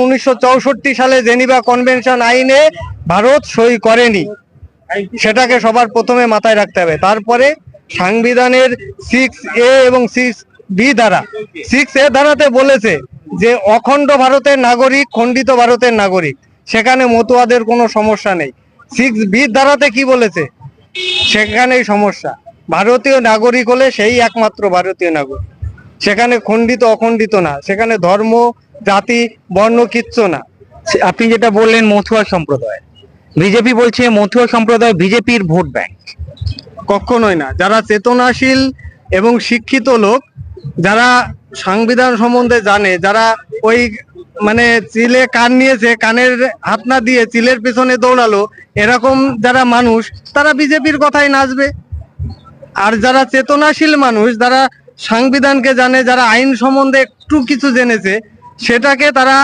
1964 সালে Geneva convention আইনে ভারত সই করেনি, সেটাকে সবার প্রথমে মাথায় রাখতে হবে। তারপরে সংবিধানের 6A এবং 6B ধারা, 6A ধারাতে বলেছে যে অখণ্ড ভারতের নাগরিক, খণ্ডিত ভারতের নাগরিক, সেখানে মতুয়াদের কোনো সমস্যা নেই। 6B ধারাতে কি বলেছে, সেখানেই সমস্যা। ভারতীয় নাগরিক হলে সেই একমাত্র ভারতীয় নাগরিক, সেখানে খণ্ডিত অখণ্ডিত না, সেখানে ধর্ম জাতি বর্ণ কিচ্ছু না। আপনি যেটা বললেন মথুয়া সম্প্রদায়, বিজেপি বলছে মথুয়া সম্প্রদায় বিজেপির ভোট ব্যাংক। কখনোই না। যারা চেতনাশীল এবং শিক্ষিত লোক, যারা সংবিধান সম্বন্ধে জানে, যারা ওই মানে চিলে কান নিয়েছে, কানের হাত না দিয়ে চিলের পেছনে দৌড়ালো, এরকম যারা মানুষ, তারা বিজেপির কথাই নাচবে। আর যারা চেতনাশীল মানুষ, যারা সংবিধানকে জানে, যারা আইন সম্বন্ধে একটু কিছু জেনেছে, সেটাকে তারা